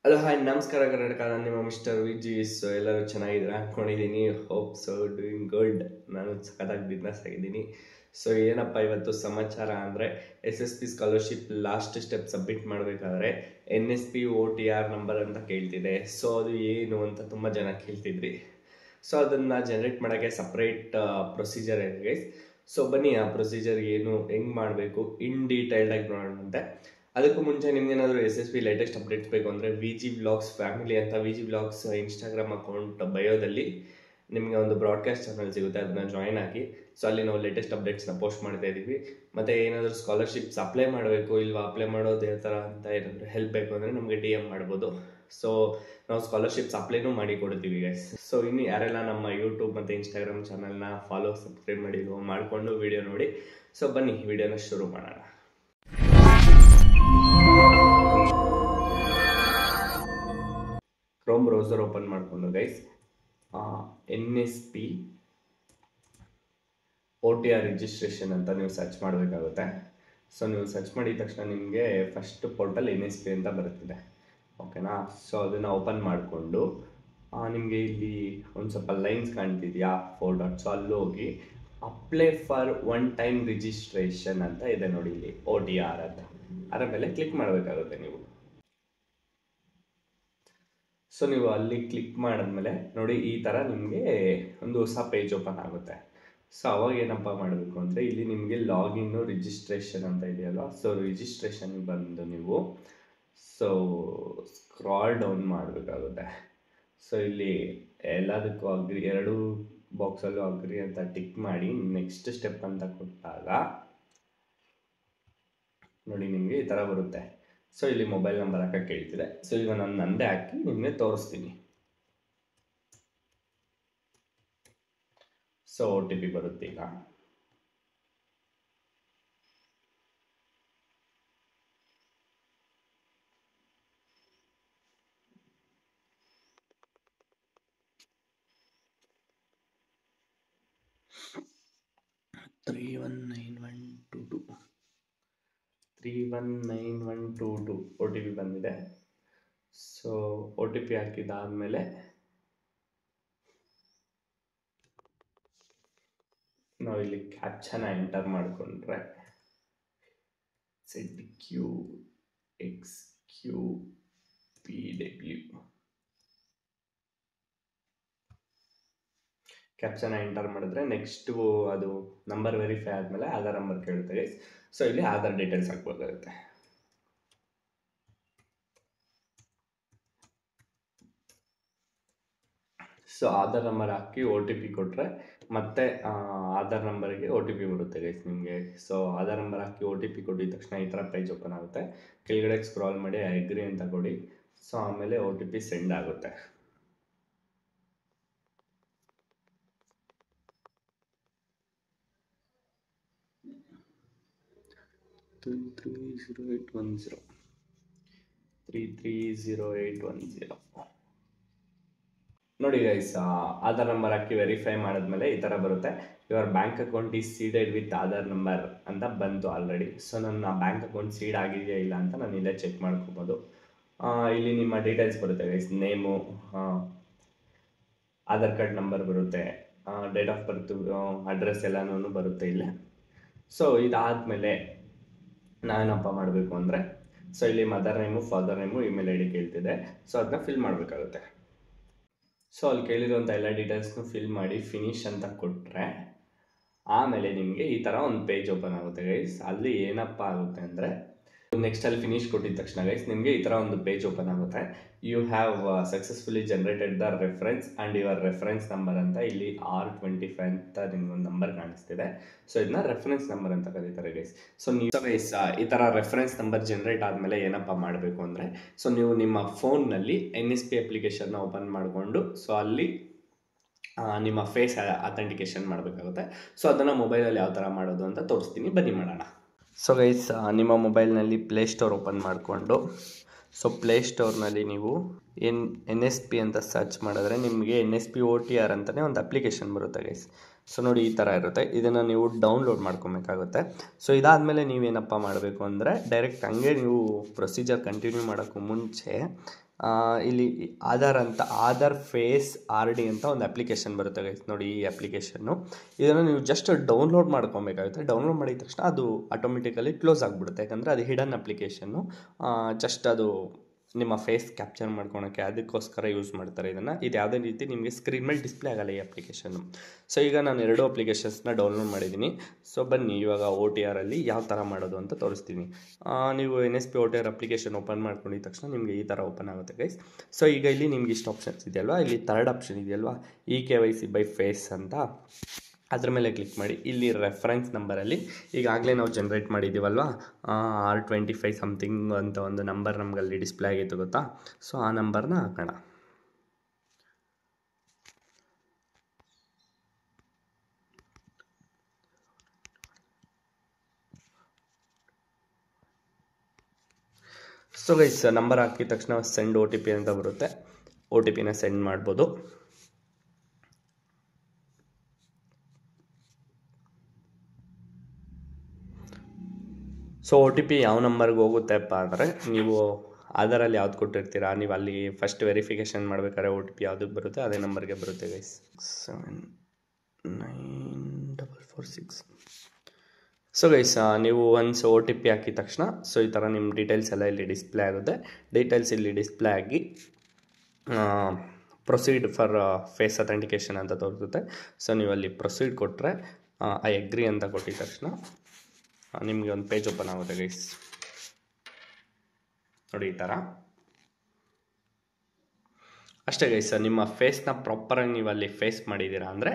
Hello hi ನಮಸ್ಕಾರ ಕರ್ನಾಟಕ. ನಾನು ನಿಮ್ಮ ಮಿಸ್ಟರ್ ವಿಜೀಸ್. ಎಲ್ಲರೂ ಚೆನ್ನಾಗಿದ್ದೀರಾ ಅಂದ್ಕೊಂಡಿದ್ದೀನಿ. Hope so doing good. ನಾನು ಸಖತ್ತಾಗಿ ಬಿಸ್ನೆಸ್ ಆಗಿದ್ದೀನಿ. ಸೊ ಏನಪ್ಪ ಇವತ್ತು ಸಮಾಚಾರ ಅಂದರೆ SSP scholarship last step submit ಮಾಡಬೇಕಾದ್ರೆ NSP OTR ನಂಬರ್ ಅಂತ ಕೇಳ್ತಿದೆ. ಸೊ ಅದು ಏನು ಅಂತ ತುಂಬ ಜನ ಕೇಳ್ತಿದ್ರಿ. ಸೊ ಅದನ್ನು ಜನರೇಟ್ ಮಾಡೋಕ್ಕೆ ಸಪ್ರೇಟ್ ಪ್ರೊಸೀಜರ್ ಇದೆ ಗೈಸ್. ಸೊ ಬನ್ನಿ ಆ ಪ್ರೊಸೀಜರ್ ಏನು, ಹೆಂಗೆ ಮಾಡಬೇಕು ಇನ್ ಡೀಟೇಲ್ಡಾಗಿ ನೋಡೋಣಂತೆ. ಅದಕ್ಕೂ ಮುಂಚೆ ನಿಮ್ಗೇನಾದರೂ SSP ಲೇಟೆಸ್ಟ್ ಅಪ್ಡೇಟ್ಸ್ ಬೇಕು ಅಂದರೆ VG ವ್ಲಾಗ್ಸ್ ಫ್ಯಾಮಿಲಿ ಅಂತ VG ವ್ಲಾಗ್ಸ್ ಇನ್ಸ್ಟಾಗ್ರಾಮ್ ಅಕೌಂಟ್ ಬಯೋದಲ್ಲಿ ನಿಮಗೆ ಒಂದು ಬ್ರಾಡ್ಕಾಸ್ಟ್ ಚಾನಲ್ ಸಿಗುತ್ತೆ, ಅದನ್ನು ಜಾಯ್ನ್ ಆಗಿ. ಸೊ ಅಲ್ಲಿ ನಾವು ಲೇಟೆಸ್ಟ್ ಅಪ್ಡೇಟ್ಸ್ನ ಪೋಸ್ಟ್ ಮಾಡ್ತಾ ಇದ್ದೀವಿ. ಮತ್ತು ಏನಾದರೂ ಸ್ಕಾಲರ್ಶಿಪ್ಸ್ ಅಪ್ಲೈ ಮಾಡಬೇಕು ಇಲ್ವಾ, ಅಪ್ಲೈ ಮಾಡೋದು ಯಾವ ಥರ ಅಂತ ಏನಾದರೂ ಹೆಲ್ಪ್ ಬೇಕು ಅಂದರೆ ನಮಗೆ DM ಮಾಡ್ಬೋದು. ಸೊ ನಾವು ಸ್ಕಾಲರ್ಶಿಪ್ಸ್ ಅಪ್ಲೈನೂ ಮಾಡಿ ಕೊಡ್ತೀವಿ ಗೈಸ್. ಸೊ ಇನ್ನು ಯಾರೆಲ್ಲ ನಮ್ಮ ಯೂಟ್ಯೂಬ್ ಮತ್ತು ಇನ್ಸ್ಟಾಗ್ರಾಮ್ ಚಾನಲ್ನ ಫಾಲೋ ಸಬ್ಸ್ಕ್ರೈಬ್ ಮಾಡಿಕೊಂಡು ವಿಡಿಯೋ ನೋಡಿ. ಸೊ ಬನ್ನಿ ವಿಡಿಯೋನ ಶುರು ಮಾಡೋಣ. ಕ್ರೋಮ್ ಬ್ರೌಸರ್ ಓಪನ್ ಮಾಡಿಕೊಂಡು ಗೈಸ್ NSP OTR ರಿಜಿಸ್ಟ್ರೇಷನ್ ಅಂತ ನೀವು ಸರ್ಚ್ ಮಾಡಬೇಕಾಗುತ್ತೆ. ಸೊ ನೀವು ಸರ್ಚ್ ಮಾಡಿದ ತಕ್ಷಣ ನಿಮಗೆ ಫಸ್ಟ್ ಪೋರ್ಟಲ್ NSP ಅಂತ ಬರುತ್ತಿದೆ, ಓಕೆನಾ. ಸೊ ಅದನ್ನು ಓಪನ್ ಮಾಡಿಕೊಂಡು ನಿಮಗೆ ಇಲ್ಲಿ ಒಂದು ಸ್ವಲ್ಪ ಲೈನ್ಸ್ ಕಾಣ್ತಿದೆಯಾ 4 ಡಾಟ್ಸ್. ಸೊ ಅಲ್ಲಿ ಹೋಗಿ apply for one time registration ಅಂತ ಇದೆ ನೋಡಿ, ಇಲ್ಲಿ OTR ಅಂತ. ಅದರ ಮೇಲೆ ಕ್ಲಿಕ್ ಮಾಡಬೇಕಾಗುತ್ತೆ ನೀವು. ಸೊ ನೀವು ಅಲ್ಲಿ ಕ್ಲಿಕ್ ಮಾಡಿದ್ಮೇಲೆ ನೋಡಿ ಈ ಥರ ನಿಮಗೆ ಒಂದು ಹೊಸ ಪೇಜ್ ಓಪನ್ ಆಗುತ್ತೆ. ಸೊ ಅವಾಗ ಏನಪ್ಪ ಮಾಡಬೇಕು ಅಂದರೆ ಇಲ್ಲಿ ನಿಮಗೆ ಲಾಗಿನ್ನು ರಿಜಿಸ್ಟ್ರೇಷನ್ ಅಂತ ಇದೆಯಲ್ಲ, ಸೊ ರಿಜಿಸ್ಟ್ರೇಷನ್ಗೆ ಬಂದು ನೀವು ಸ್ಕ್ರಾಲ್ ಡೌನ್ ಮಾಡಬೇಕಾಗುತ್ತೆ. ಸೊ ಇಲ್ಲಿ ಎಲ್ಲದಕ್ಕೂ ಅಗ್ರಿ, ಎರಡು ಬಾಕ್ಸಲ್ಲೂ ಅಗ್ರಿ ಅಂತ ಟಿಕ್ ಮಾಡಿ ನೆಕ್ಸ್ಟ್ ಸ್ಟೆಪ್ ಅಂತ ಕೊಟ್ಟಾಗ ನೋಡಿ ನಿಮಗೆ ಈ ಥರ ಬರುತ್ತೆ. ಸೊ ಇಲ್ಲಿ ಮೊಬೈಲ್ ನಂಬರ್ ಹಾಕಕ್ಕೆ ಕೇಳ್ತಿದೆ. ಸೊ ಈಗ ನಾನು ನಂದೇ ಹಾಕಿ ನಿಮಗೆ ತೋರಿಸ್ತೀನಿ. ಸೊ OTP ಬರುತ್ತೆ ಈಗ. $319122 OTP ಬಂದಿದೆ. ಸೊ OTP ಹಾಕಿದಾದ್ಮೇಲೆ ನಾವು ಇಲ್ಲಿ ಕ್ಯಾಪ್ಚನ ಎಂಟರ್ ಮಾಡಿಕೊಂಡ್ರೆ ZQXQPW ಕ್ಯಾಪ್ಚನ ಎಂಟರ್ ಮಾಡಿದ್ರೆ ನೆಕ್ಸ್ಟು ಅದು ನಂಬರ್ ವೆರಿಫೈ ಆದಮೇಲೆ ಆಧಾರ್ ನಂಬರ್ ಕೇಳುತ್ತೆ. ಸೊ ಇಲ್ಲಿ ಆಧಾರ್ ಡೀಟೇಲ್ಸ್ ಹಾಕ್ಬೇಕಾಗುತ್ತೆ. ಸೊ ಆಧಾರ್ ನಂಬರ್ ಹಾಕಿ OTP ಕೊಟ್ಟರೆ ಮತ್ತೆ ಆಧಾರ್ ನಂಬರ್ಗೆ OTP ಬರುತ್ತೆ ಗೈಸ್ ನಿಮಗೆ. ಸೊ ಆಧಾರ್ ನಂಬರ್ ಹಾಕಿ OTP ಕೊಟ್ಟಿದ ತಕ್ಷಣ ಈ ಥರ ಪೇಜ್ ಓಪನ್ ಆಗುತ್ತೆ. ಕೆಳಗಡೆ ಸ್ಕ್ರಾಲ್ ಮಾಡಿ ಅಗ್ರಿ ಅಂತ ಕೊಡಿ. ಸೊ ಆಮೇಲೆ OTP ಸೆಂಡ್ ಆಗುತ್ತೆ. $330810 ನೋಡಿ ಗೈಸ್, ಆಧಾರ್ ನಂಬರ್ ಹಾಕಿ ವೆರಿಫೈ ಮಾಡಿದ್ಮೇಲೆ ಈ ಥರ ಬರುತ್ತೆ. Your bank account is seeded with Aadhaar number ಅಂತ ಬಂತು ಆಲ್ರೆಡಿ. ಸೊ ನನ್ನ ಬ್ಯಾಂಕ್ ಅಕೌಂಟ್ ಸೀಡ್ ಆಗಿದೆಯಾ ಇಲ್ಲ ಅಂತ ನಾನು ಇಲ್ಲೇ ಚೆಕ್ ಮಾಡ್ಕೋಬೋದು. ಇಲ್ಲಿ ನಿಮ್ಮ ಡೀಟೇಲ್ಸ್ ಬರುತ್ತೆ guys, name, Aadhaar card number ಬರುತ್ತೆ, ಡೇಟ್ ಆಫ್ ಬರ್ತ್, ಅಡ್ರೆಸ್ ಎಲ್ಲನೂ ಬರುತ್ತೆ ಇಲ್ಲೇ. ಸೊ ಇದಾದಮೇಲೆ ನಾವೇನಪ್ಪ ಮಾಡಬೇಕು ಅಂದರೆ, ಸೊ ಇಲ್ಲಿ mother name, father name, email ID ಕೇಳ್ತಿದೆ. ಸೊ ಅದನ್ನ ಫಿಲ್ ಮಾಡಬೇಕಾಗುತ್ತೆ. ಸೊ ಅಲ್ಲಿ ಕೇಳಿರುವಂಥ ಎಲ್ಲ ಡೀಟೇಲ್ಸ್ನು ಫಿಲ್ ಮಾಡಿ ಫಿನಿಶ್ ಅಂತ ಕೊಟ್ಟರೆ ಆಮೇಲೆ ನಿಮಗೆ ಈ ಥರ ಒಂದು ಪೇಜ್ ಓಪನ್ ಆಗುತ್ತೆ ಗೈಸ್. ಅಲ್ಲಿ ಏನಪ್ಪ ಆಗುತ್ತೆ ಅಂದರೆ ನೆಕ್ಸ್ಟ್ ಅಲ್ಲಿ ಫಿನಿಶ್ ಕೊಟ್ಟಿದ ತಕ್ಷಣ ಗೈಸ್ ನಿಮಗೆ ಈ ಥರ ಒಂದು ಪೇಜ್ ಓಪನ್ ಆಗುತ್ತೆ. You have successfully generated the reference and your reference number ಅಂತ ಇಲ್ಲಿ R25 ಅಂತ ನಿಮ್ಗೊಂದು ನಂಬರ್ ಕಾಣಿಸ್ತಿದೆ. ಸೊ ಇದನ್ನ ರೆಫರೆನ್ಸ್ ನಂಬರ್ ಅಂತ ಕರೀತಾರೆ ಗೈಸ್. ಸೊ ನೀವು ಗೈಸ್ ಈ ಥರ ರೆಫರೆನ್ಸ್ ನಂಬರ್ ಜನರೇಟ್ ಆದಮೇಲೆ ಏನಪ್ಪ ಮಾಡಬೇಕು ಅಂದರೆ, ಸೊ ನೀವು ನಿಮ್ಮ ಫೋನ್ನಲ್ಲಿ NSP ಅಪ್ಲಿಕೇಶನ್ನ ಓಪನ್ ಮಾಡಿಕೊಂಡು ಸೊ ಅಲ್ಲಿ ನಿಮ್ಮ ಫೇಸ್ ಅಥೆಂಟಿಕೇಶನ್ ಮಾಡಬೇಕಾಗುತ್ತೆ. ಸೊ ಅದನ್ನು ಮೊಬೈಲಲ್ಲಿ ಯಾವ ಥರ ಮಾಡೋದು ಅಂತ ತೋರಿಸ್ತೀನಿ, ಬನ್ನಿ ಮಾಡೋಣ. ಸೊ ಗೈಸ್ ನಿಮ್ಮ ಮೊಬೈಲ್ನಲ್ಲಿ ಪ್ಲೇಸ್ಟೋರ್ ಓಪನ್ ಮಾಡಿಕೊಂಡು ಸೊ ಪ್ಲೇಸ್ಟೋರ್ನಲ್ಲಿ ನೀವು NSP ಅಂತ ಸರ್ಚ್ ಮಾಡಿದ್ರೆ ನಿಮಗೆ NSP OTR ಅಂತಲೇ ಒಂದು ಅಪ್ಲಿಕೇಶನ್ ಬರುತ್ತೆ ಗೈಸ್. ಸೊ ನೋಡಿ ಈ ಥರ ಇರುತ್ತೆ, ಇದನ್ನು ನೀವು ಡೌನ್ಲೋಡ್ ಮಾಡ್ಕೊಬೇಕಾಗುತ್ತೆ. ಸೊ ಇದಾದಮೇಲೆ ನೀವೇನಪ್ಪ ಮಾಡಬೇಕು ಅಂದರೆ ಡೈರೆಕ್ಟ್ ಹಂಗೆ ನೀವು ಪ್ರೊಸೀಜರ್ ಕಂಟಿನ್ಯೂ ಮಾಡೋಕ್ಕೂ ಮುಂಚೆ ಇಲ್ಲಿ ಆಧಾರ್ ಫೇಸ್ RD ಅಂತ ಒಂದು ಅಪ್ಲಿಕೇಶನ್ ಬರುತ್ತೆ ಗೈಸ್. ನೋಡಿ ಈ ಅಪ್ಲಿಕೇಶನ್ನು, ಇದನ್ನು ನೀವು ಜಸ್ಟ್ ಡೌನ್ಲೋಡ್ ಮಾಡ್ಕೊಬೇಕಾಗುತ್ತೆ. ಡೌನ್ಲೋಡ್ ಮಾಡಿದ ತಕ್ಷಣ ಅದು ಆಟೋಮೆಟಿಕಲಿ ಕ್ಲೋಸ್ ಆಗಿಬಿಡುತ್ತೆ, ಯಾಕಂದರೆ ಅದು ಹಿಡನ್ ಅಪ್ಲಿಕೇಶನ್ನು. ಜಸ್ಟ್ ಅದು ನಿಮ್ಮ ಫೇಸ್ ಕ್ಯಾಪ್ಚರ್ ಮಾಡ್ಕೊಳಕ್ಕೆ ಅದಕ್ಕೋಸ್ಕರ ಯೂಸ್ ಮಾಡ್ತಾರೆ ಇದನ್ನು. ಇದು ಯಾವುದೇ ರೀತಿ ನಿಮಗೆ ಸ್ಕ್ರೀನ್ ಮೇಲೆ ಡಿಸ್ಪ್ಲೇ ಆಗಲ್ಲ ಈ ಅಪ್ಲಿಕೇಶನ್ನು. ಸೊ ಈಗ ನಾನು 2 ಅಪ್ಲಿಕೇಶನ್ಸ್ನ ಡೌನ್ಲೋಡ್ ಮಾಡಿದ್ದೀನಿ. ಸೊ ಬನ್ನಿ ಇವಾಗ OTR ಅಲ್ಲಿ ಯಾವ ಥರ ಮಾಡೋದು ಅಂತ ತೋರಿಸ್ತೀನಿ. ನೀವು NSP OTR ಅಪ್ಲಿಕೇಶನ್ ಓಪನ್ ಮಾಡ್ಕೊಂಡಿದ ತಕ್ಷಣ ನಿಮಗೆ ಈ ಥರ ಓಪನ್ ಆಗುತ್ತೆ ಗೈಸ್. ಸೊ ಈಗ ಇಲ್ಲಿ ನಿಮ್ಗೆ ಇಷ್ಟು ಆಪ್ಷನ್ಸ್ ಇದೆಯಲ್ವಾ, ಇಲ್ಲಿ 3rd ಆಪ್ಷನ್ ಇದೆಯಲ್ವಾ, EKYC ಬೈ ಫೇಸ್ ಅಂತ, ಅದ್ರ ಮೇಲೆ ಕ್ಲಿಕ್ ಮಾಡಿ. ಇಲ್ಲಿ ರೆಫರೆನ್ಸ್ ನಂಬರಲ್ಲಿ ಈಗಾಗಲೇ ನಾವು ಜನ್ರೇಟ್ ಮಾಡಿದ್ದೀವಲ್ವ, R25 ಸಮಥಿಂಗ್ ಅಂತ ಒಂದು ನಂಬರ್ ನಮಗಲ್ಲಿ ಡಿಸ್ಪ್ಲೇ ಆಗಿತ್ತು ಗೊತ್ತಾ. ಸೊ ಆ ನಂಬರ್ನ ಹಾಕೋಣ. ಸೊ ಗೈಸ್ ನಂಬರ್ ಹಾಕಿದ ತಕ್ಷಣ ಸೆಂಡ್ OTP ಅಂತ ಬರುತ್ತೆ. OTPನ ಸೆಂಡ್ ಮಾಡ್ಬೋದು. ಸೊ OTP ಯಾವ ನಂಬರ್ಗೆ ಹೋಗುತ್ತೆಪ್ಪ ಅಂದರೆ, ನೀವು ಆಧಾರಲ್ಲಿ ಯಾವ್ದು ಕೊಟ್ಟಿರ್ತೀರಾ, ನೀವು ಅಲ್ಲಿ ಫಸ್ಟ್ ವೆರಿಫಿಕೇಷನ್ ಮಾಡಬೇಕಾದ್ರೆ OTP ಯಾವುದಕ್ಕೆ ಬರುತ್ತೆ ಅದೇ ನಂಬರ್ಗೆ ಬರುತ್ತೆ ಗೈಸ್. 79446. ಸೊ ಗೈಸ್ ನೀವು ಒನ್ಸ್ OTP ಹಾಕಿದ ತಕ್ಷಣ ಸೊ ಈ ಥರ ನಿಮ್ಮ ಡೀಟೇಲ್ಸ್ ಎಲ್ಲ ಇಲ್ಲಿ ಡಿಸ್ಪ್ಲೇ ಆಗುತ್ತೆ. ಡೀಟೇಲ್ಸ್ ಇಲ್ಲಿ ಡಿಸ್ಪ್ಲೇ ಆಗಿ ಪ್ರೊಸೀಡ್ ಫಾರ್ ಫೇಸ್ ಅಥೆಂಟಿಕೇಷನ್ ಅಂತ ತೋರಿಸುತ್ತೆ. ಸೊ ನೀವು ಅಲ್ಲಿ ಪ್ರೊಸೀಡ್ ಕೊಟ್ಟರೆ ಐ ಅಗ್ರಿ ಅಂತ ಕೊಟ್ಟಿದ ತಕ್ಷಣ ನಿಮಗೆ ಒಂದು ಪೇಜ್ ಓಪನ್ ಆಗುತ್ತೆ ಗೈಸ್. ನೋಡಿ ಈ ಥರ. ಅಷ್ಟೇ ಗೈಸ್, ನಿಮ್ಮ ಫೇಸ್ನ ಪ್ರಾಪರಾಗಿ ನೀವು ಅಲ್ಲಿ ಫೇಸ್ ಮಾಡಿದ್ದೀರಾ ಅಂದರೆ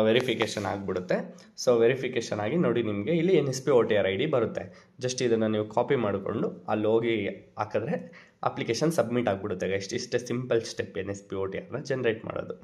ವೆರಿಫಿಕೇಷನ್ ಆಗಿಬಿಡುತ್ತೆ. ಸೊ ವೆರಿಫಿಕೇಷನ್ ಆಗಿ ನೋಡಿ ನಿಮಗೆ ಇಲ್ಲಿ NSP OTR ID ಬರುತ್ತೆ. ಜಸ್ಟ್ ಇದನ್ನು ನೀವು ಕಾಪಿ ಮಾಡಿಕೊಂಡು ಅಲ್ಲಿ ಹೋಗಿ ಹಾಕಿದ್ರೆ ಅಪ್ಲಿಕೇಶನ್ ಸಬ್ಮಿಟ್ ಆಗಿಬಿಡುತ್ತೆ ಗೈಸ್. ಇಷ್ಟೇ ಸಿಂಪಲ್ ಸ್ಟೆಪ್ NSP OTRನ ಜನ್ರೇಟ್ ಮಾಡೋದು.